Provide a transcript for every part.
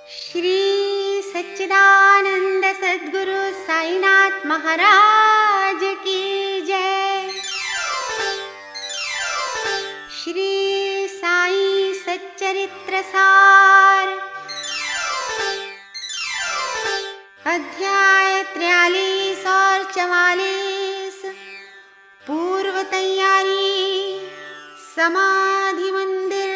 श्री सच्चिदानंद सद्गुरु साईनाथ महाराज की जय। श्री साई सच्चरित्र सार अध्याय 43 और 44 पूर्व तैयारी समाधि मंदिर।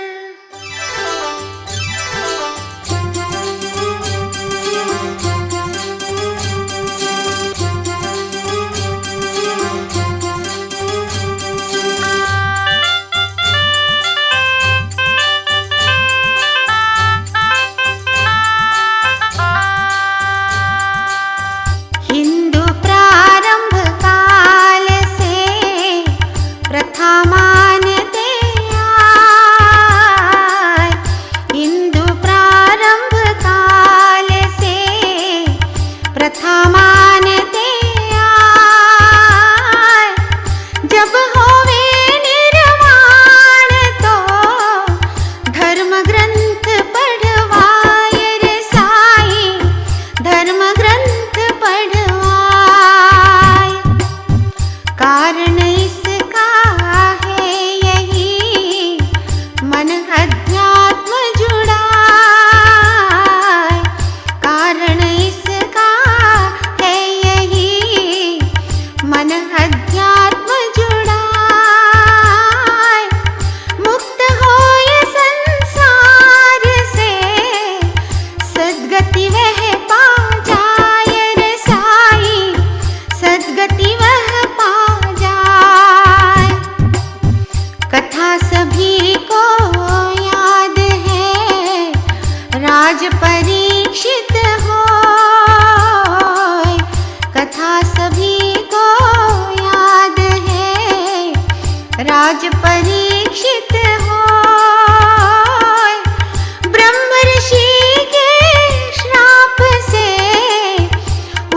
राज परीक्षित होय, ब्रह्म ऋषि के श्राप से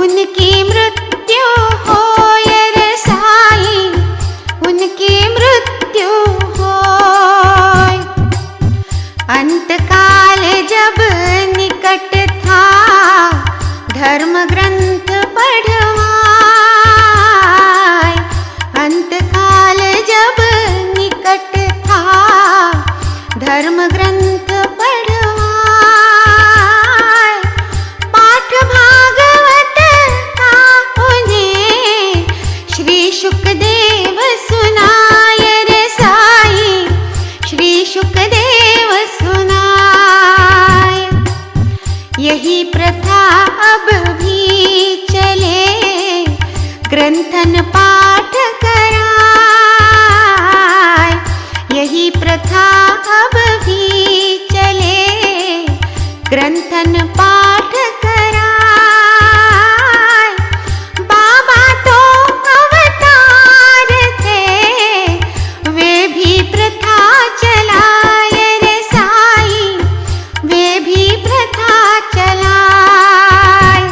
उनकी मृत्यु होय रे साई, उनकी मृत्यु होय। अंतकाल जब निकट था धर्म ग्रंथ पढ़वाय, अंतकाल जब निकट था धर्म ग्रंथ पढ़वाय, पाठ भागवत का उन्हें श्री शुकदेव सुनाय रे साई, श्री शुकदेव सुनाय। यही प्रथा अब भी चले, ग्रंथन पाठ कराय, यही प्रथा अब भी चले, ग्रंथन पाठ कराय। बाबा तो अवतार थे, वे भी प्रथा चलाए रे साई, वे भी प्रथा चलाए।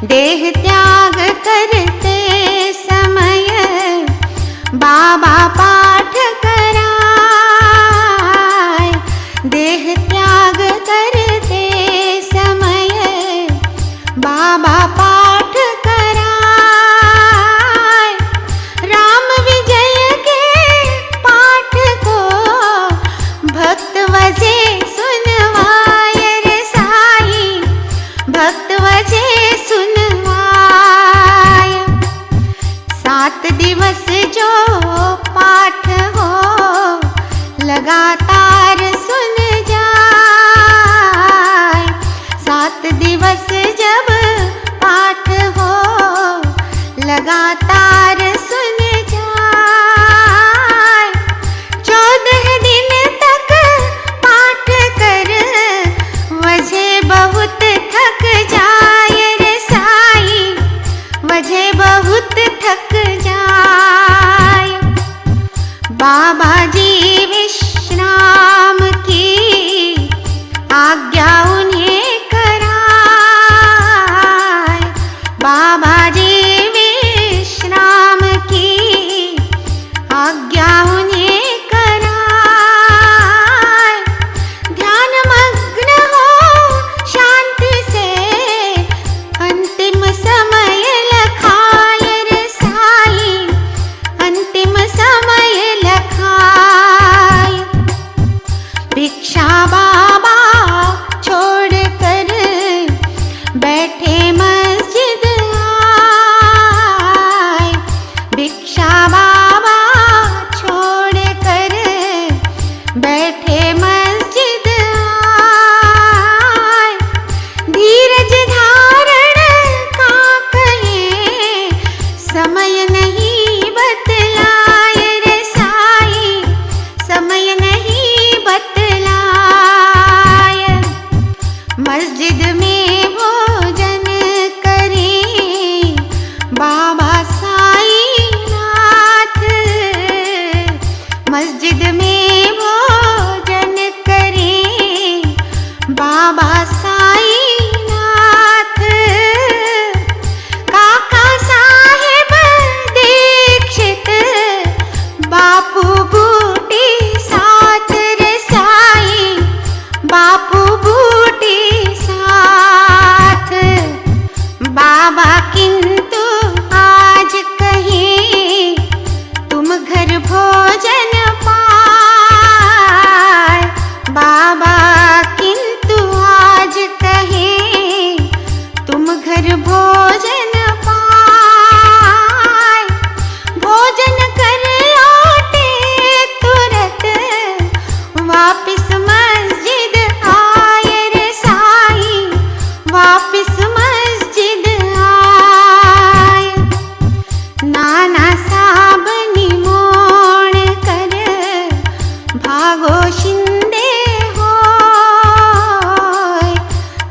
देह त्याग करते समय बाबा पाठ कराय, देह त्याग करते समय बाबा पाठ कराय। राम विजय के पाठ को भक्त वजे सुनवाय रे साई, भक्त वजे सुनवाय। 7 दिवस जो पाठ हो लगातार सुन जाय, भिक्षा बाबा छोड़ कर बैठे मस्जिद आए। भिक्षा बाबा छोड़ कर बैठे मस्जिद आए। धीरज धारण का कहे समय नहीं बतलाए रे साई, समय नहीं बतलाए। मस्जिद में भोजन करे बाबा साई नाथ। मस्जिद में भोजन करे बाबा साई नाथ। काका साहेब दीक्षित बापू बूटी साथ रे साई, बापू बूटी साथ। बाबा किंतु आज कहे तुम घर भोजन पाए। बाबा किंतु आज कहे तुम घर भोजन पाए। भोजन कर लौटे तुरंत वापिस मस्जिद आए रे साई, वापिस मस्जिद आए। नाना साहब निमोण कर भागो शिंदे होय।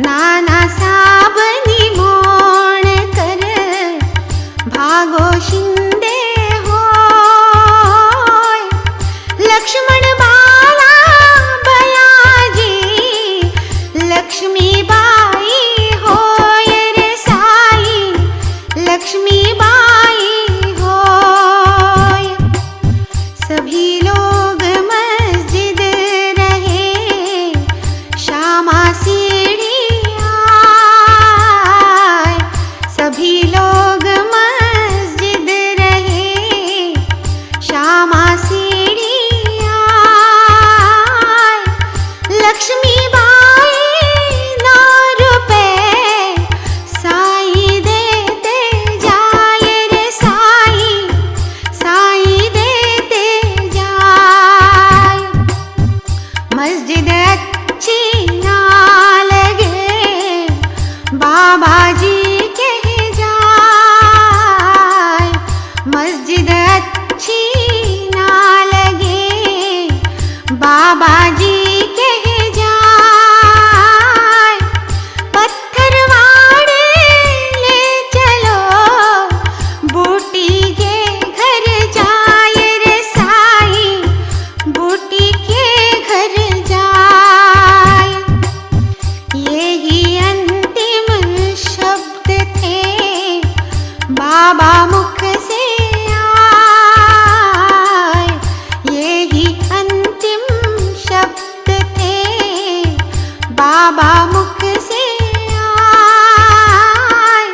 नाना साहब निमोण कर भागो शिंदे होय। लक्ष्मण बाला बयाजी लक्ष्मीबाई होय रे साई, लक्ष्मीबाई होय। सभी लोग मस्जिद रहे श्यामा सीढ़ी आए। सभी लोग मस्जिद रहे श्यामा सीढ़ी आए। लक्ष्मीबाई 9 रुपए साई देते जाए रे साई, साई देते जाए। मस्जिद अच्छी ना लगे बाबा जी कह जाए। मस्जिद अच्छी ना लगे बाबा जी कह जाए। पत्थरवाड़े ले चलो बूटी के घर जाए रे साई, बूटी के घर जाए। यही अंतिम शब्द थे बाबा मुख से आए। यही अंतिम शब्द थे बाबा मुख से आए।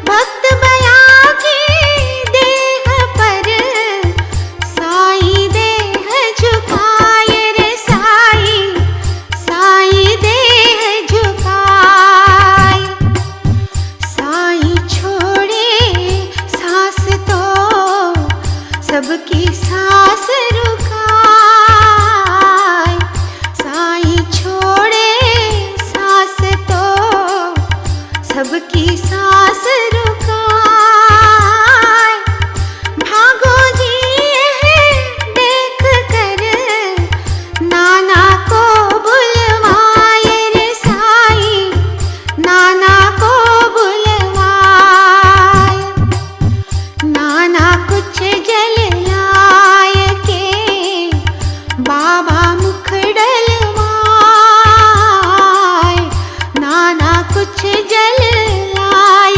भक्त बया की देह पर साई देह झुकाए रे साई, साई देह झुकाए। साई छोड़े सांस तो सबकी सांस रुकाए। साई छोड़े सांस तो सबकी सांस रुकाए। भागो जी है देख कर नाना को बुलवाए रे साई, नाना को बुलवाए। नाना कुछ जल लाए के बाबा मुख डलवाए। नाना कुछ जल लाए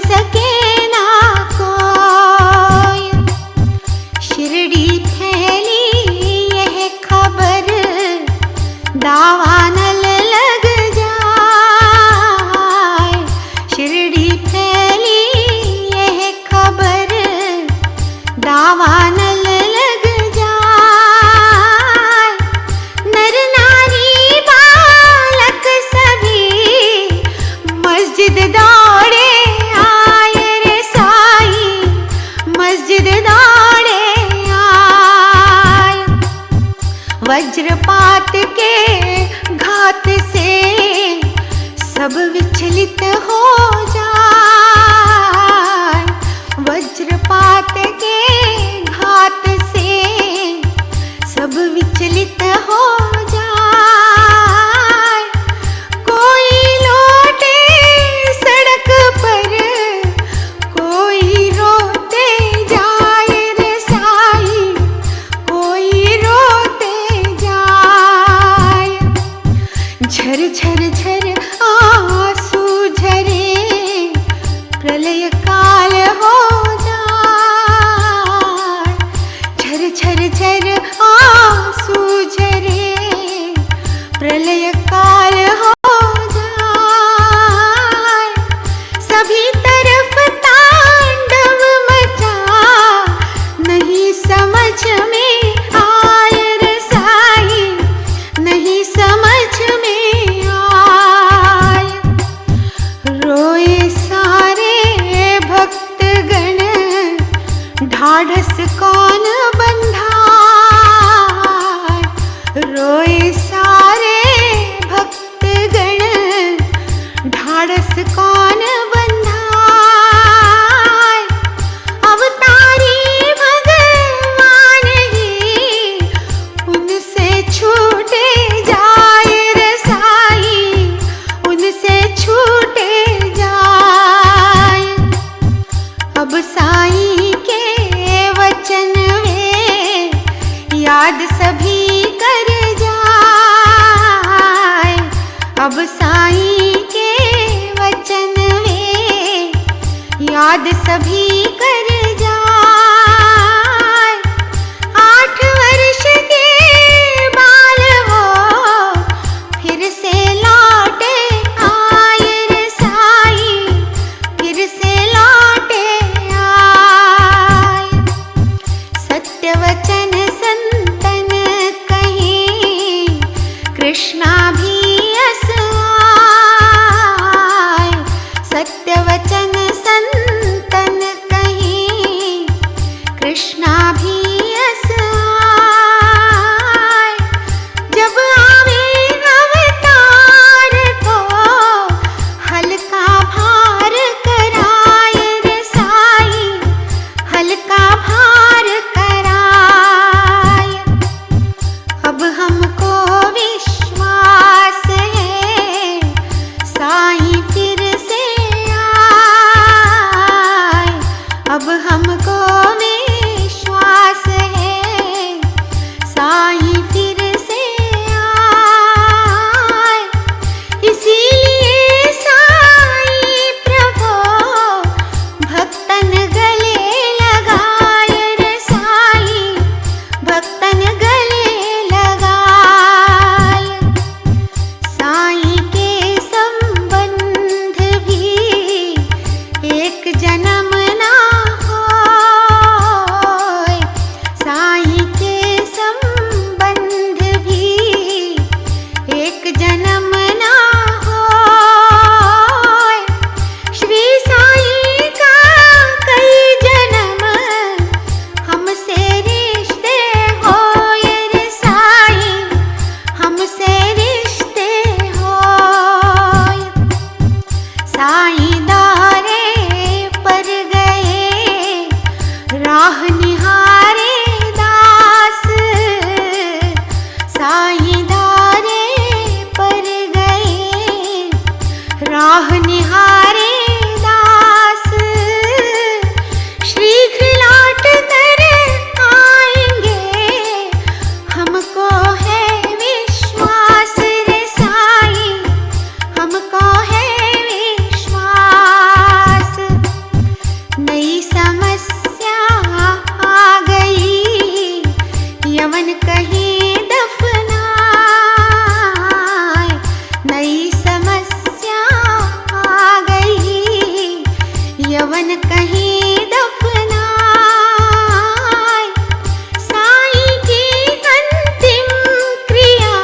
सके ना कोई। शिरडी फैली यह खबर दावानल लग जाए। शिरडी फैली यह खबर दावानल लग जाए। नर नारी बालक सभी मस्जिद दौड़े आए रे साई, मस्जिद दौड़े आए। वज्रपात के घात से सब विचलित हो जाए। वज्रपात के घात से सब विचलित हो जाए। कोई लौटे सड़क पर, कोई रोते जाए रे साई, कोई रोते जाए। झर झर झर आंसू झरे, प्रलय काल हो जाए। झर झर झर आंसू झरे, प्रलय काल हो जाए। सभी तरफ तांडव मचा, नहीं समझ में आए रे साई, नहीं समझ में आए। रोए सारे भक्तगण, ढाढ़स कौन बंधाए। रोए सारे भक्तगण, ढाढ़स कौन बंधाए। अवतारी भगवान ही उनसे छूटे जाए रे साई, उनसे छूटे जाए। अब साई के वचन वे याद सभी कर जाए। अब साई के वचन वे याद सभी कर जाए। 8 वर्ष के बाल हो फिर से लौटे आए रे साई, फिर से लौटे आए। सत्य वचन संतन कहीं, कृष्णा भी अस आए। सत्य वचन संतन कहीं, कृष्णा भी अस आए। जब आवे अवतार तो हल्का भार कराए रे साई, हल्का भार कराए। अब हमको विश्वास है साई फिर से आए। अब हमको विश्वास है साई फिर से आए। इसीलिए साई प्रभु भक्तन गले लगाए रे साई, भक्तन गले लगाए। साई के संबंध भी एक जन्म ना होए। साई के संबंध भी एक जन्म ना होए। श्री साई का कई जन्म हमसे रिश्ते होए रे साई, हमसे रिश्ते होए। साई दारे पर मन कहीं दफनाए। साईं की अंतिम क्रिया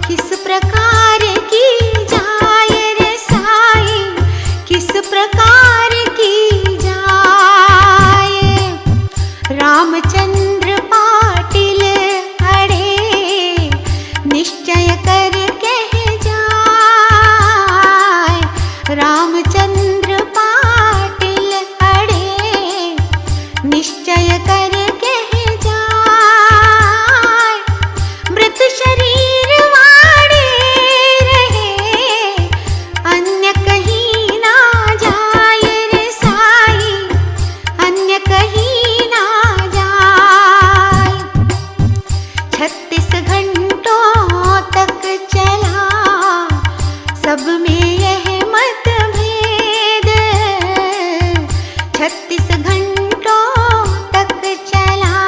किस प्रकार की जाए रे साईं, किस प्रकार की जाए। रामचंद्र पाटिल अड़े निश्चय कर कह जाए। रामचंद्र पाटिल अड़े निश्चय कर कह जाए। मृत शरीर वाड़े रहे अन्य कहीं ना जाए रे साईं, अन्य कहीं ना जाए। 36 घंटों तक चला सब में यह मतभेद। 36 घंटों तक चला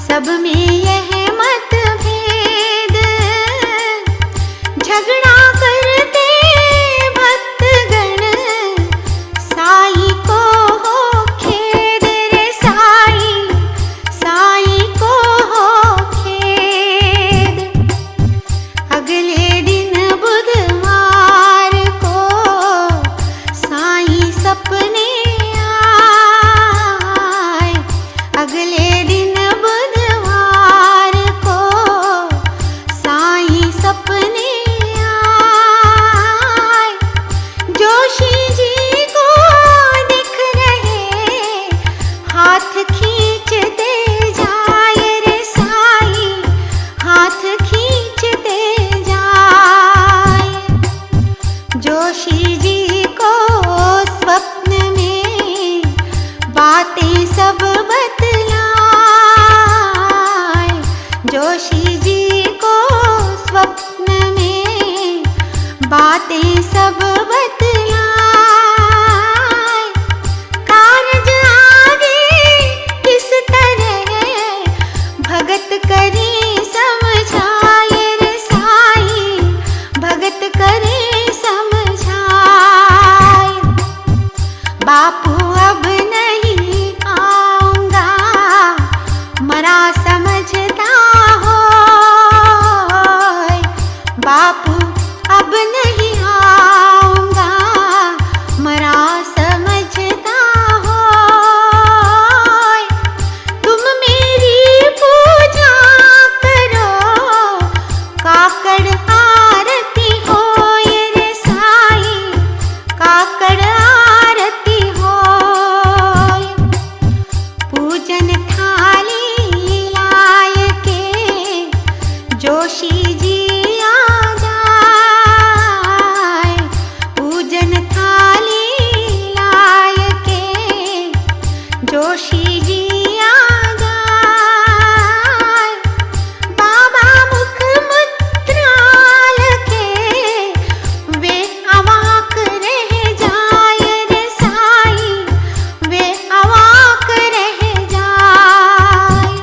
सब में यह मतभेद। झगड़ा करते भक्तगण साईं को हो खेद रे साईं, साईं को हो खेद। अगले दिन बुधवार को साईं सपने आए। अगले दिन बुधवार को साईं सपने आए। जोशी जी को दिख रहे हाथ खींचते जाए रे साईं, हाथ खींचते जाए। जोशी जी को स्वप्न में बातें सब बतलाए। जोशी जी को स्वप्न में बातें सब बतलाए। कारज आगे किस तरह भगत करे समझाए रे साईं, भगत करे समझाए। बापू अब नहीं आऊंगा मरा समझता हो। बापू अब नहीं आऊंगा मरा समझता हो। तुम मेरी पूजा करो काकड़ आरती हो रे साईं, काकड़ आरती हो। पूजन थाली लाय के जोशी जी आ जाए। पूजन थाली लाय के जोशी जी आ जाए। बाबा मुख मुद्रा लगे वे अवाक रह जाए रे साईं, वे अवाक रह जाए।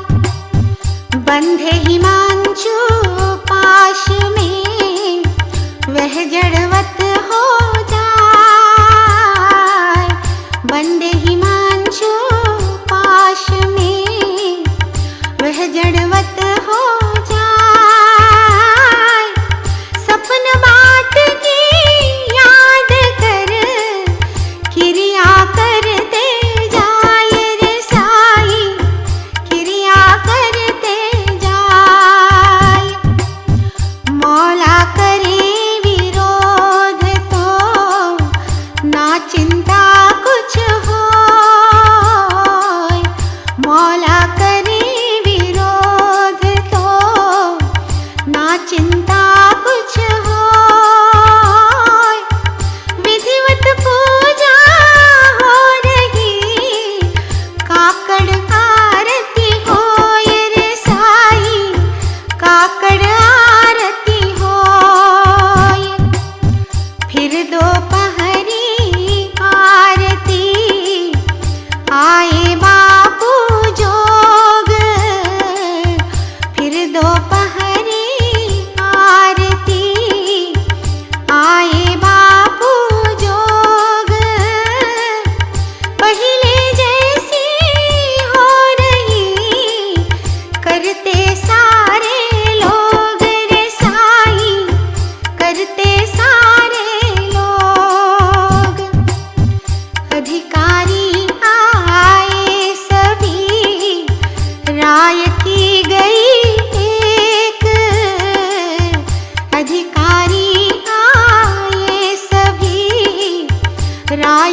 बंधे हिमांशु पाश में वह जड़वत हो जाए। बंधे हिमांशु पाश में वह जड़वत हो जाए। सपन बात की याद कर क्रिया करते जाए रे साईं, क्रिया करते जाए। मौला करे विरोध तो ना चिंता कुछ होय। मौला करे विरोध तो ना चिंता कुछ होय। विधिवत पूजा हो रही काकड़ आरती होय रे साईं, काकड़ आरती होय। फिर दोपहरी आरती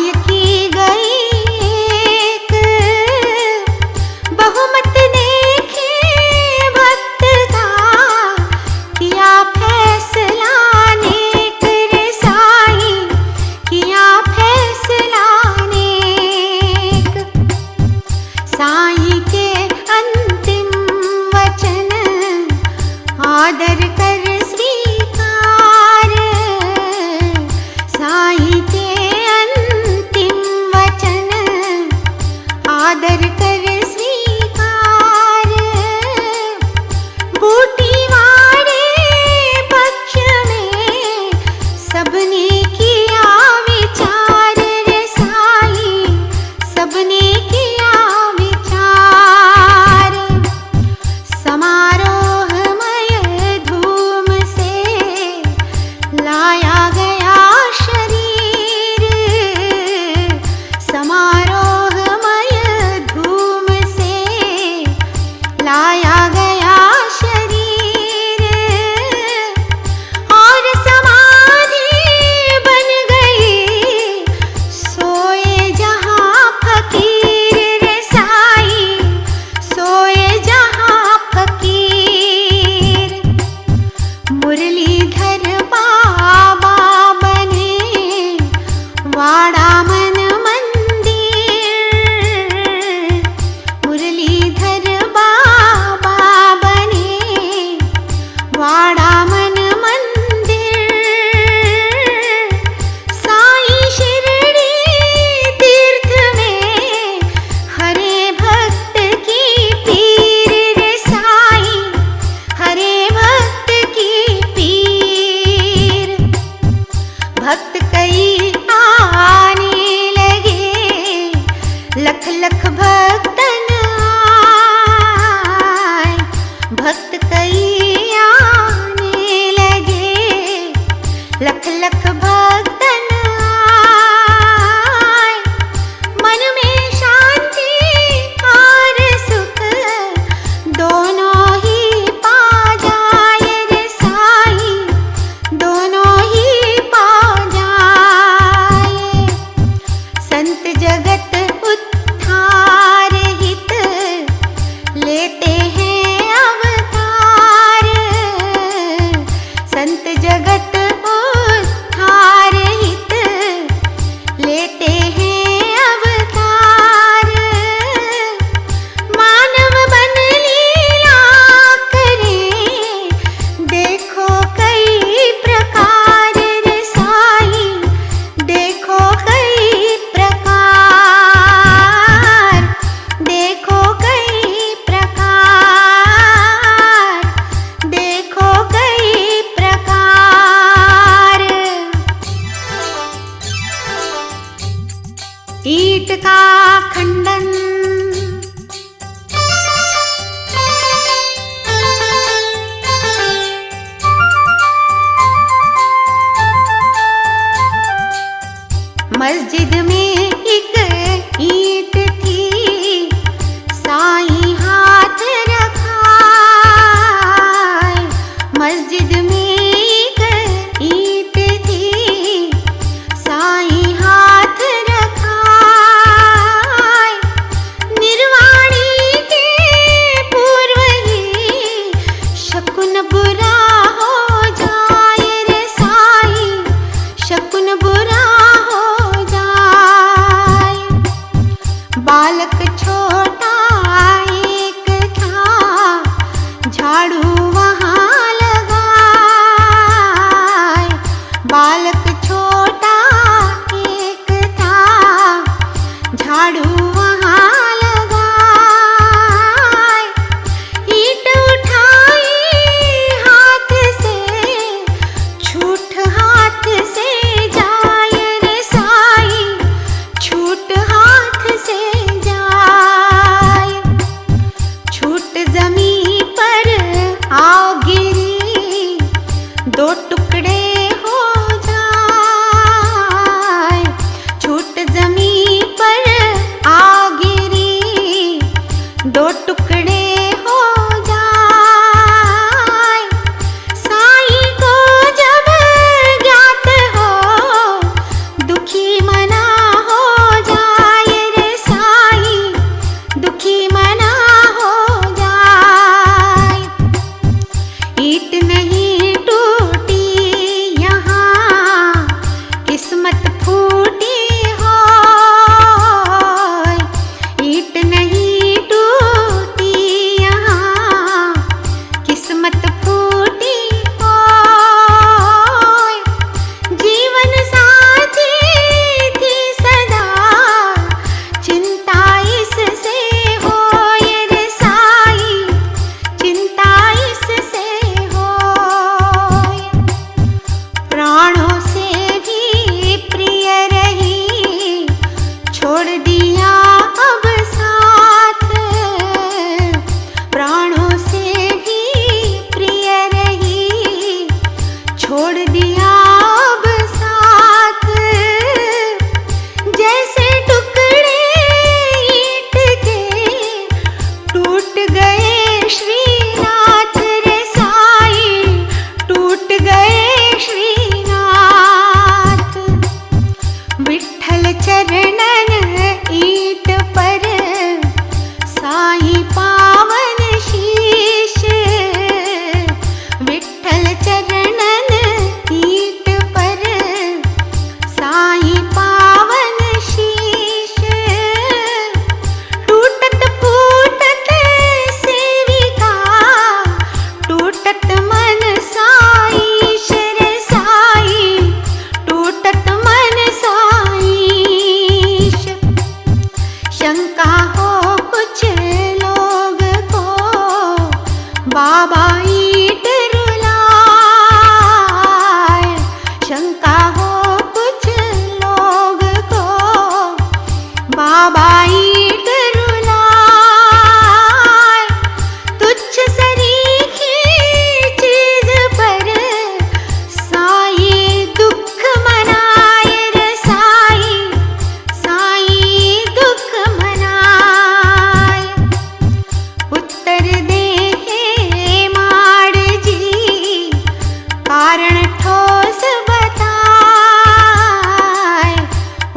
राय की गई एक, बहुमत देखे भक्त का, किया फैसला नेक रे साईं, किया फैसला नेक। साईं के अंतिम वचन आदर कर स्वीकार, साईं के अंतिम वचन आदर कर स्वीकार। बूटी वाड़े पक्ष में सबने किया विचार रे साईं, सबने किया विचार। समारोहमय धूम से लाया गया शरीर, समारोहमय धूम से लाया गया शरीर। और समाधि बन गई, सोए जहाँ फकीर रे साईं, सोए जहाँ फकीर। मुरलीधर बाबा बने वाड़ा मन मंदिर, मुरलीधर बाबा बने वाड़ा मन मंदिर। साईं शिरडी तीर्थ में हरे भक्त की पीर रे साईं, हरे भक्त की पीर। भक्त कई आने लगे, लख लख भक्तन आए, भक्त कई आने लगे, लख लख भक्तन आए। मन में शांति और सुख दोनों ही पा जाए रे साईं, दोनों ही पा जाए। संत जगत उद्धार हित लेते हैं अवतार, संत जगत उद्धार हित लेते हैं अवतार। मानव बन लीला करें, देखो कई प्रकार रे साईं, देखो कई प्रकार, देखो कई प्रकार, देखो कई प्रकार। ईंट का खंडन, मस्जिद में एक ईंट थी, साईं हाथ रखाए। मस्जिद में एक ईंट थी, साईं हाथ रखाए। निर्वाणी के पूर्व ही शकुन बुरा हो जाए रे साईं, शकुन बुरा हो जाए। बालक छोटा एक था, झाड़ू वहाँ लगाए। बालक छोटा एक था, झाड़ू वहाँ लगाए। ईंट उठाई हाथ से, छूट हाथ से जाए रे साईं, छूट हाथ से जाए। छूट जमीन पर आ गिरी, दो टुकड़े हो जाए। छूट जमीन पर आ गिरी, दो टुकड़े हो जाए। साईं को जब ज्ञात हो, दुखी मना हो बाबाई डरुलाय, तुच्छ सरीखी चीज पर साई दुःख मनाय रे साई, साई दुःख मनाय. उत्तर दे हे माडजी, कारण ठोस बताय.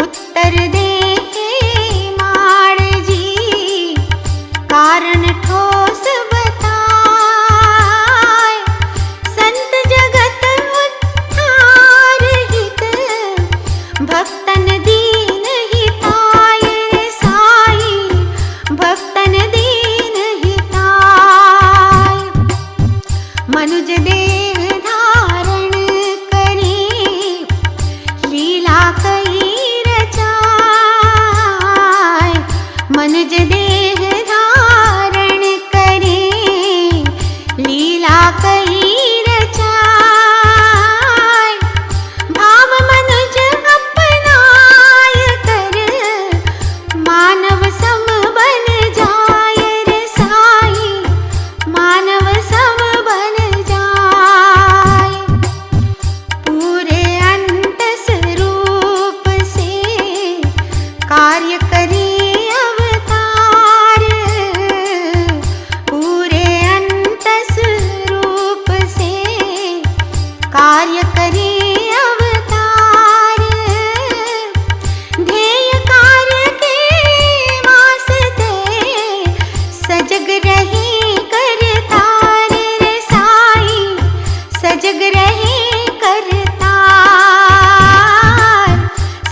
उत्तर दे हे माडजी, कारण ठोस बताय. संत जगत उद्धार हित, भक्तन दीन हिताय रे साई, भक्तन दीन हिताय. मनुज देह धारण करी, लीला कई रचाय. मनुज देह धारण करे, लीला कई रचाय. भाव मनुज अपनाय कर, मानव सम बन जाय रे साई, मानव सम बन जाय. पूरे अंत स्वरूप से कार्य करे अवतार, पूरे अंत स्वरूप से कार्य करे अवतार. ध्येय कार्य के वास्ते सजग रहे करतार रे साई, सजग रहे करतार,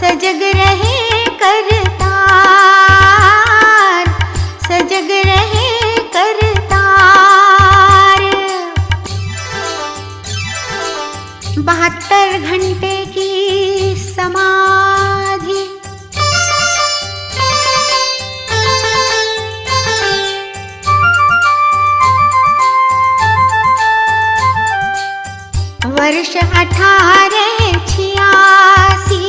सजग रहे करतार, सजग रहे करतार. 72 घंटे की समाधि, वर्ष 1886,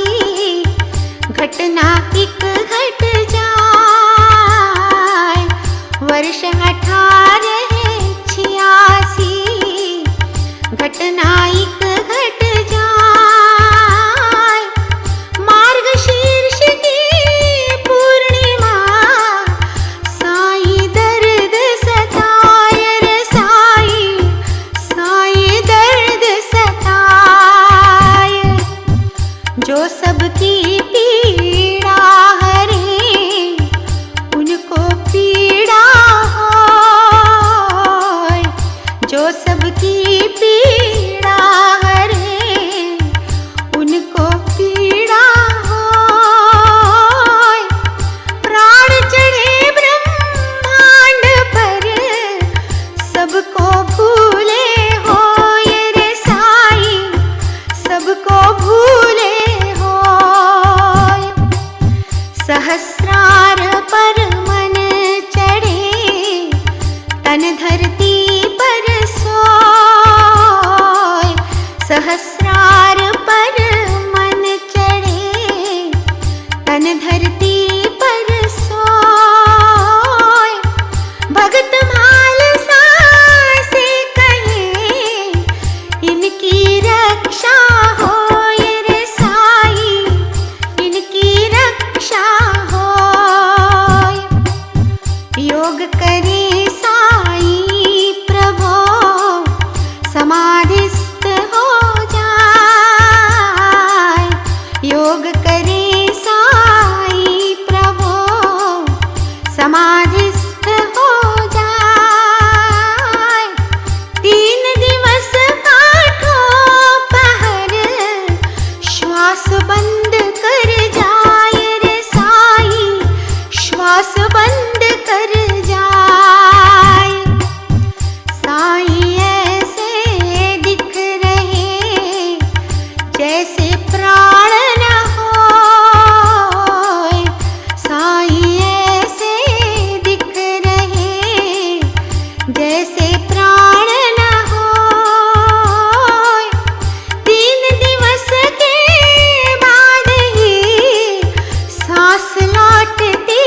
घटना एक घट जाय. वर्ष 1886, घटना एक घट जाय. मार्गशीर्ष की पूर्णिमा, साई दर्द सताय रे साई, साई दर्द सताय. जो सबकी पीड़ा हरे, उनको पीड़ा होय. जो सबकी पीड़ा हरे, उनको पीड़ा होय. प्राण चढ़े ब्रह्मांड पर, सबको भूले होय रे साई, सबको भूले होय. सहस्रार पर मन चढ़े, तन धरती पर सोय. सहस्रार पर मन चढ़े, तन धरती पर सोय. भगत मालसा से कहे, इनकी रक्षा होय रे साई, इनकी रक्षा होय. योग करे साई प्रभो, समाधिस्थ हो जाय. योग करे साई प्रभो, समाधिस्थ हो जाय. 3 दिवस पाठो पहर, श्वास बंद कर जाय रे साई, श्वास बंद कर जाय. साई ऐसे दिख रहे, जैसे प्राण न होय. साई ऐसे दिख रहे, जैसे प्राण न होय. 3 दिवस के बाद ही सांस लौटती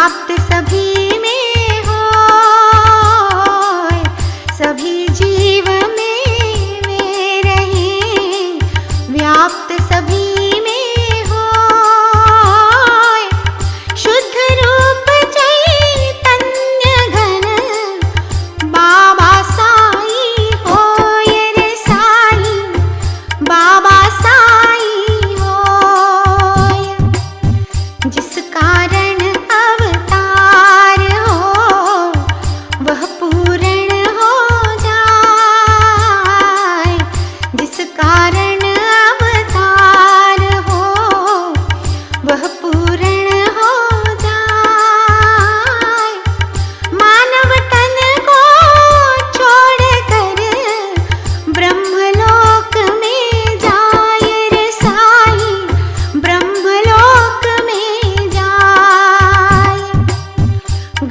व्याप्त सभी में हो, सभी जीव में वे रहें, व्याप्त सभी में हो, शुद्ध रूप चैतन्य घन बाबा साई होय रे साई, बाबा साई होय। जिस कारण अवतार हो वह पूर्ण हो जाए, जिस कारण अवतार हो वह पूर्ण हो जाए। मानव तन को छोड़कर ब्रह्मलोक में जाए रे साई, ब्रह्मलोक में जाए।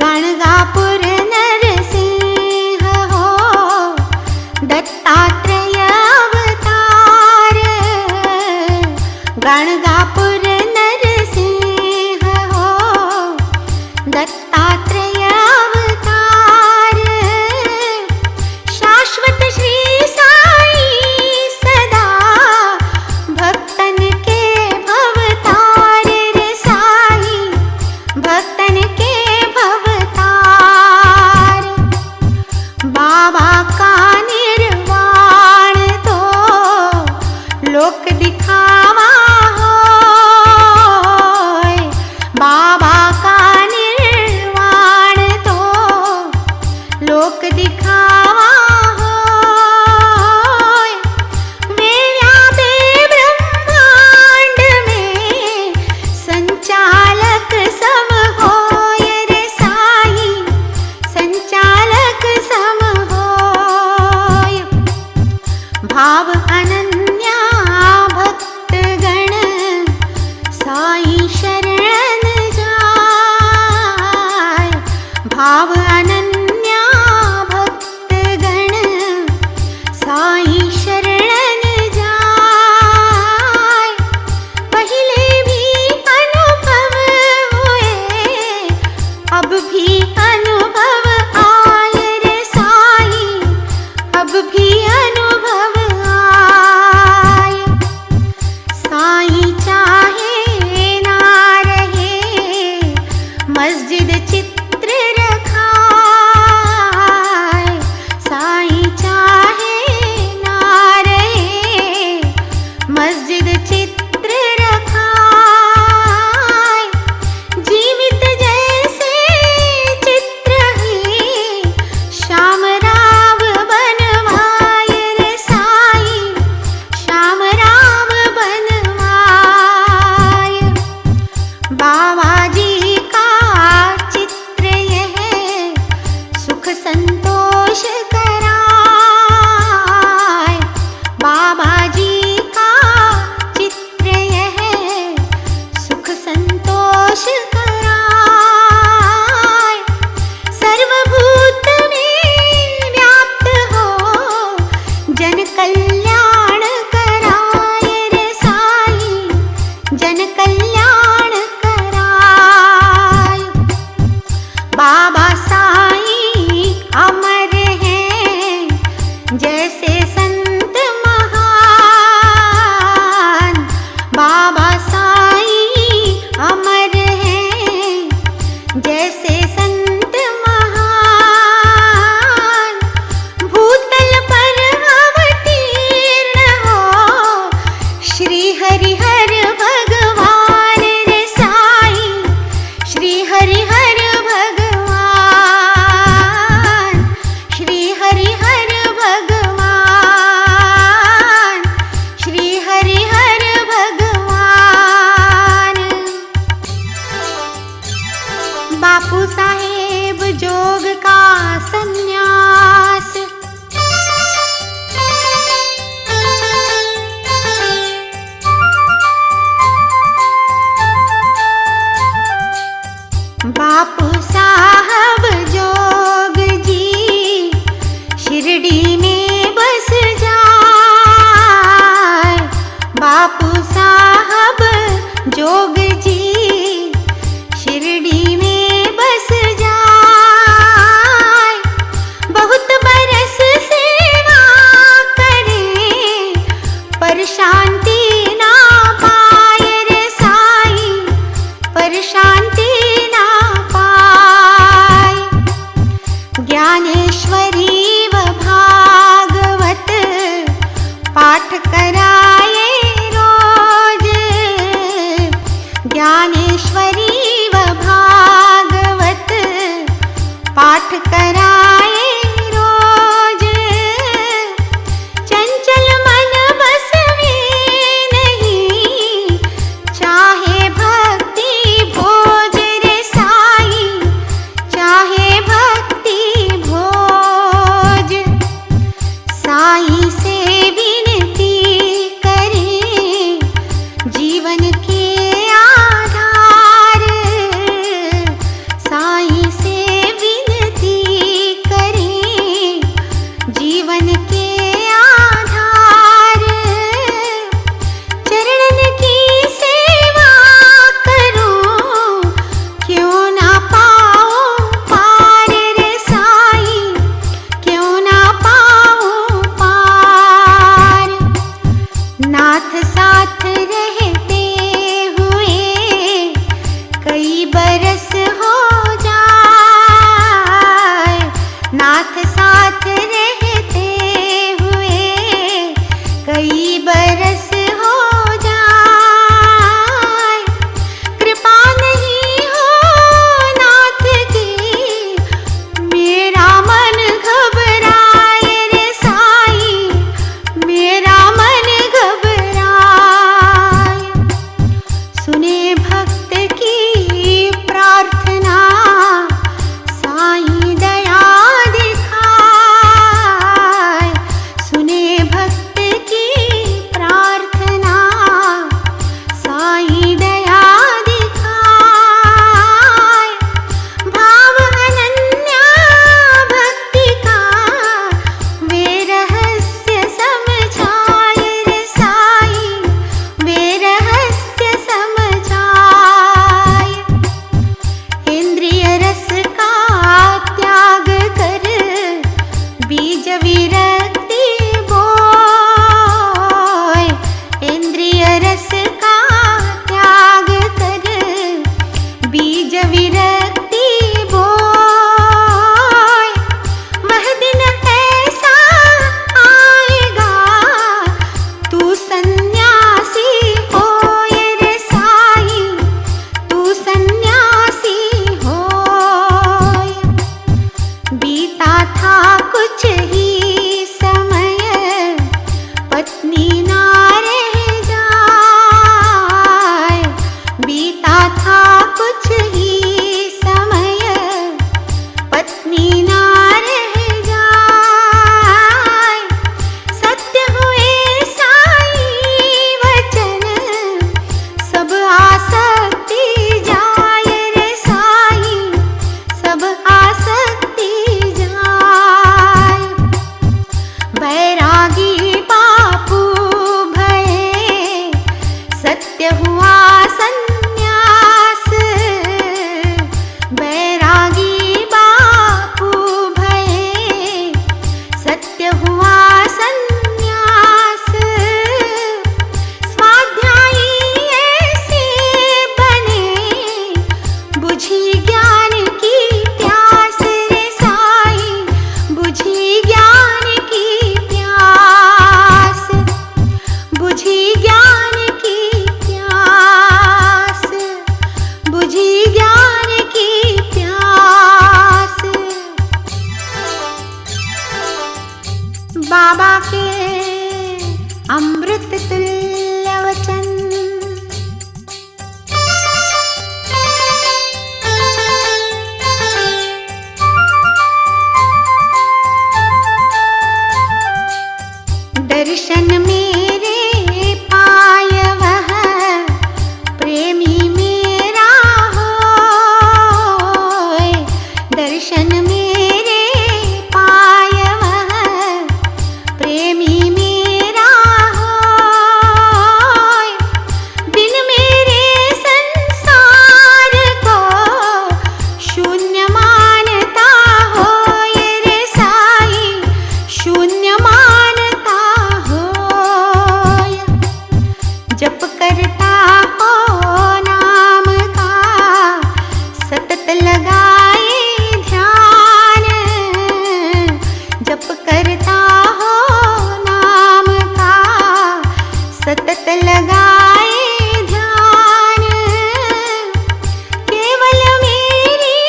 गणगापुर नरसिंह हो दत्तात्रेय अवतार, गणगापुर नरसिंह हो दत्तात्रेय अवतार। शाश्वत श्री साई सदा भक्तन के भवतार रे साई, भक्तन के भवतार। बाबा का निर्वाण तो लोक दिखावा होय, बाबा का निर्वाण तो लोक दिखावा होय। वे व्यापे ब्रह्मांड में संचालक सब होय रे साई, संचालक सब होय। भाव अनन्या भक्तगण साई शरण जाय, भाव अनन्या भक्तगण साई शरण जाय। पहले भी अनुभव हुए अब भी अनुभव आए रे साई, अब भी अनुभव आए। नाथ साथ रहते हुए कई बरस हो जाए, नाथ साथ रहते हुए कई बरस हो जाए, कृपा नहीं हो नाथ की मेरा मन घबराए रे साईं, मेरा मन घबराए। सुने भक्त की प्रार्थना साईं दया दिखाए, सुने भक्त की प्रार्थना साईं दया दिखाए। भाव अनन्या भक्ति का वे रहस्य समझाए रे साईं, वे रहस्य समझाए। इंद्रिय रस का त्याग कर बीज विरक्ति बोए, इंद्रिय रस का त्याग कर बीज विरक्ति बोए। वह दिन ऐसा आएगा तू सन्यासी होए रे साईं, तू सन्यासी होए। बीता था कुछ ही समय पत्नी ना रह जाए, बीता था कुछ ही समय पत्नी ना रह जाए। सत्य हुए साईं वचन सब आसक्ति जाए रे साईं, सब आसक्ति जाए। बैरागी बापू भये सत्य हुआ सन्यास, बैरागी बापू भये सत्य हुआ सन्यास। स्वाध्यायी ऐसे बने बुझी ज्ञान की प्यास रे साईं, बुझी ज्ञान की प्यास, बुझी ज्ञान की प्यास, बुझी ज्ञान की प्यास। बाबा के अमृत तुल्य वचन। दर्शन मेरे पाय वह प्रेमी मेरा होए, दर्शन मेरे पाय वह प्रेमी मेरा होए। दिन मेरे संसार को शून्य मानता होए रे साईं, शून्य मानता होए। जप करता हो नाम का सतत लगाए ध्यान, जप करता हो नाम का सतत लगाए ध्यान। केवल मेरी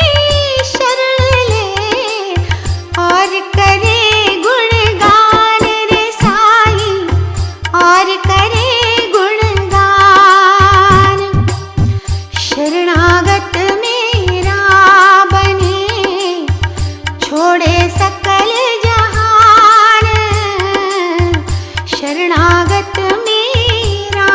शरण ले और करे गुणगान रे साईं, और करे गुणगान। शरणागत मेरा बने छोड़े सकल जहान, शरणागत मेरा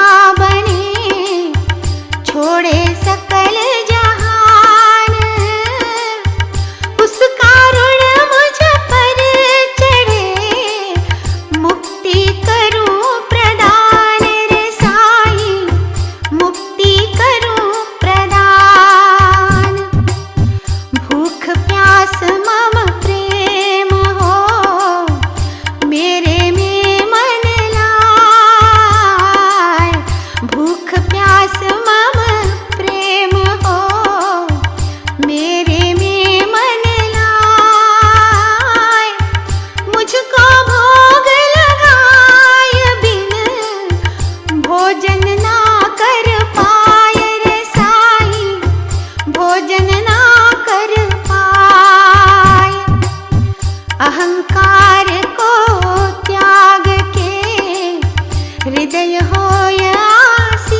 हृदय होय आसीन,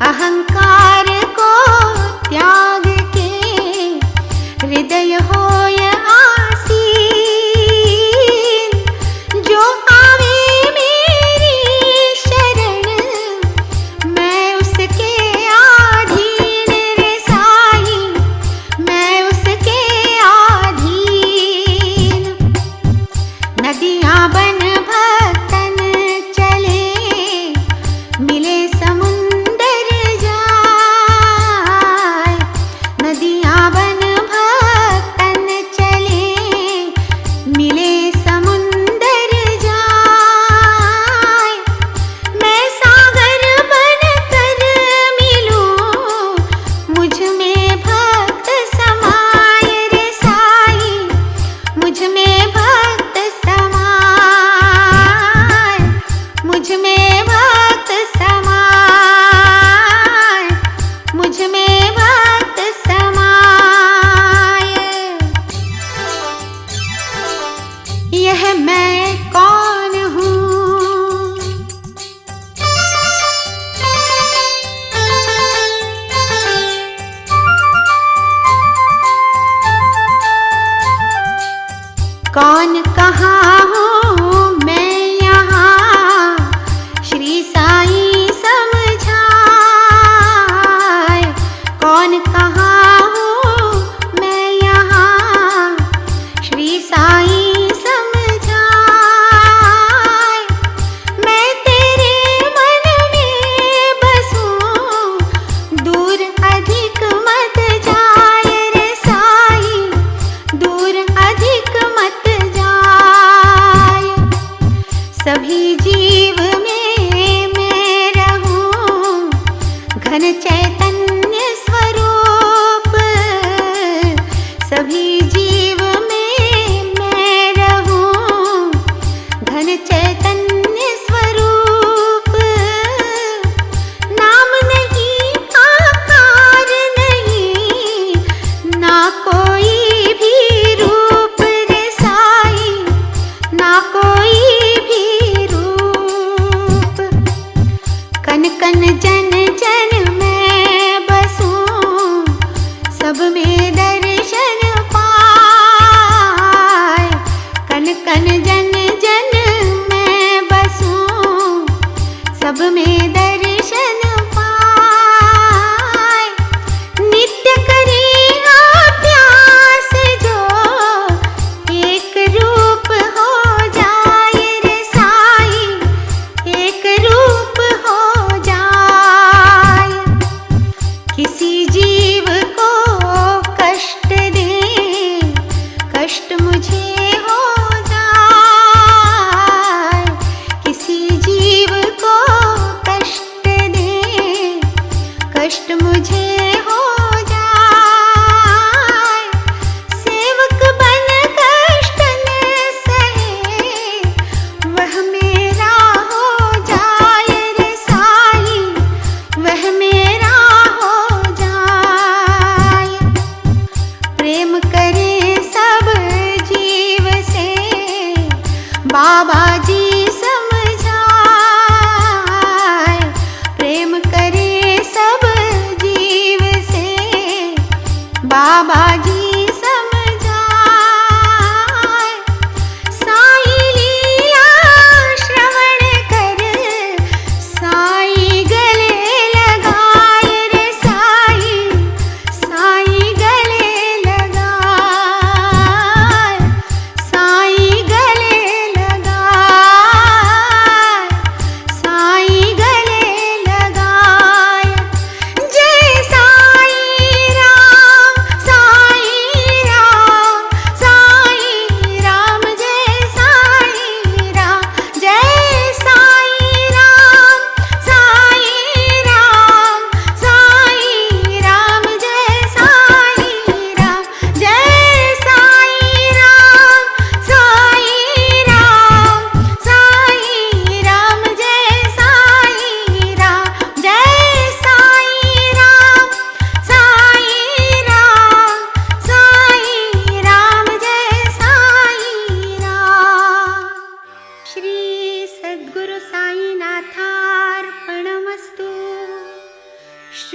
अहंकार को त्याग के हृदय होय आसीन। जो आवे मेरी शरण मैं उसके आधीन रे साईं, मैं उसके आधीन। नदियाँ बन भक्तन चले मिले समुंदर जाए, नदियाँ बन भक्तन चले मिले समुंदर जाए। मैं सागर बन कर मिलूं, मुझ में भक्त समाए रे साईं, मुझ में भक्त समाए, मुझ में भक्त समाए, मुझ में भक्त समाए। यह मैं कौन हूँ? कौन कहाँ हूँ मैं यहाँ श्री साईं समझाए। कौन कहाँ हूँ मैं यहाँ श्री साईं समझाए। मैं तेरे मन में बसूं, दूर अधिक मत जाए रे साईं, दूर अधिक मत जाए। सभी जीव में मैं रहूं, घन चैतन्य स्वरूप। सभी जीव में मैं रहूं, घन चैतन्य स्वरूप। नाम नहीं आकार नहीं, ना कोई भी रूप रे साईं, ना कोई भी रूप। कन कन जन जन मैं बसूं, सब में दर्शन पाए। कन कन जन जन मैं बसूं, सब में दर्शन पाए। नित्य करे अभ्यास जो एक रूप हो जाए रे साईं, एक रूप हो जाए। किसी जीव को कष्ट दे, कष्ट मुझे हो जाए। किसी जीव को कष्ट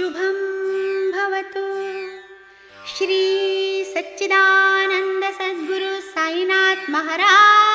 शुभं भवतु। श्री सच्चिदानंद सद्गुरु साईनाथ महाराज